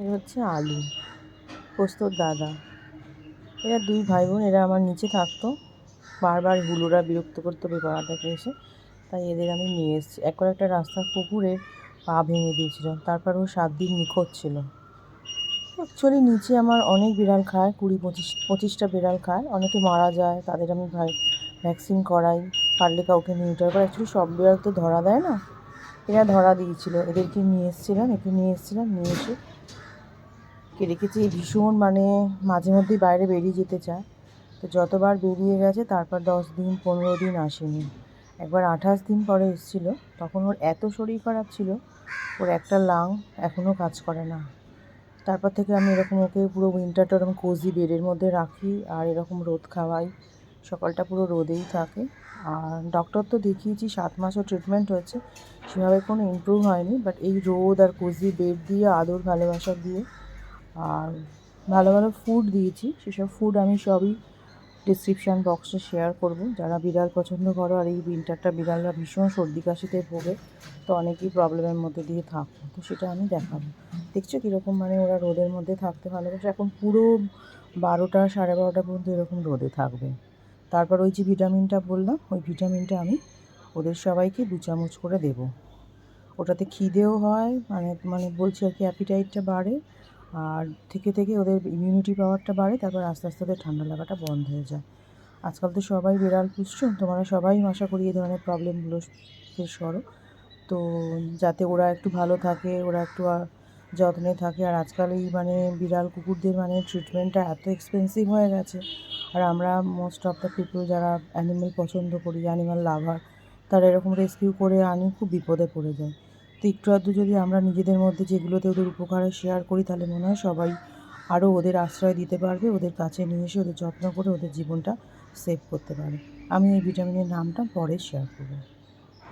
এ হচ্ছে আলু, পোস্তর দাদা। এরা দুই ভাই বোন, এরা আমার নিচে থাকতো। বারবার হুলুরা বিরক্ত করতো পাড়া থেকে এসে, তাই এদের আমি নিয়ে এসেছি। একবার একটা রাস্তার কুকুরের পা ভেঙে দিয়েছিল, তারপর ও 7 দিন নিখোঁজ ছিল। অ্যাকচুয়ালি নিচে আমার অনেক বিড়াল খায়, 20-25টা বিড়াল খায়। অনেকে মারা যায়, তাদের আমি ভ্যাকসিন করাই, পারলে কাউকে নিউটার করে। অ্যাকচুয়ালি সব বিড়াল তো ধরা দেয় না, এরা ধরা দিয়েছিল। এদেরকে নিয়ে এসেছিলাম, নিয়ে এসে রেখেছি। ভীষণ মাঝে মধ্যেই বাইরে বেরিয়ে যেতে চায়, তো যতবার বেরিয়ে গেছে তারপর 10 দিন 15 দিন আসেনি। একবার 28 দিন পরে এসেছিলো, তখন ওর এত শরীর খারাপ ছিল, ওর একটা লাং এখনও কাজ করে না। তারপর থেকে আমি এরকম ওকে পুরো উইন্টারটা এরকম কোজি বেডের মধ্যে রাখি, আর এরকম রোদ খাওয়াই, সকালটা পুরো রোদেই থাকে। আর ডক্টর তো দেখিয়েছি, 7 মাসও ট্রিটমেন্ট হয়েছে, সেভাবে কোনো ইমপ্রুভ হয়নি। বাট এই রোদ আর কোজি বেড দিয়ে, আদর ভালোবাসা দিয়ে, আর ভালো ভালো ফুড দিয়েছি, সেসব ফুড আমি সবই ডিসক্রিপশান বক্সে শেয়ার করব। যারা বিড়াল পছন্দ করো, আর এই উইন্টারটা বিড়ালরা ভীষণ সর্দি কাশিতে ভোগে, তো অনেকেই প্রবলেমের মধ্যে দিয়ে থাকো, তো সেটা আমি দেখাবো। দেখছো কীরকম ওরা রোদের মধ্যে থাকতে ভালোবাসে। এখন পুরো 12টা 12:30 পর্যন্ত এরকম রোদে থাকবে। তারপর ওই যে ভিটামিনটা বললাম, ওই ভিটামিনটা আমি ওদের সবাইকে 2 চামচ করে দেবো। ওটাতে খিদেও হয়, বলছি আর কি, অ্যাপিটাইটটা বাড়ে, আর থেকে ওদের ইমিউনিটি পাওয়ারটা বাড়ে। তারপর আস্তে আস্তে ওদের ঠান্ডা লাগাটা বন্ধ হয়ে যায়। আজকাল তো সবাই বিড়াল পুষছো, তোমরা সবাই আশা করি এই ধরনের প্রবলেমগুলো ফেস করো, তো যাতে ওরা একটু ভালো থাকে, ওরা একটু যত্নে থাকে। আর আজকাল এই বিড়াল কুকুরদের ট্রিটমেন্টটা এত এক্সপেন্সিভ হয়ে গেছে। আর আমরা মোস্ট অফ দ্য পিপল যারা অ্যানিমেল পছন্দ করি, অ্যানিমাল লাভার, তারা এরকম রেস্কিউ করে আনি, খুব বিপদে পড়ে যায়। তো একটু আধটু যদি আমরা নিজেদের মধ্যে যেগুলোতে ওদের উপকারে শেয়ার করি, তাহলে মনে হয় সবাই আরও ওদের আশ্রয় দিতে পারবে, ওদের কাছে নিয়ে এসে ওদের যত্ন করে ওদের জীবনটা সেভ করতে পারে। আমি এই ভিটামিনের নামটা পরে শেয়ার করব।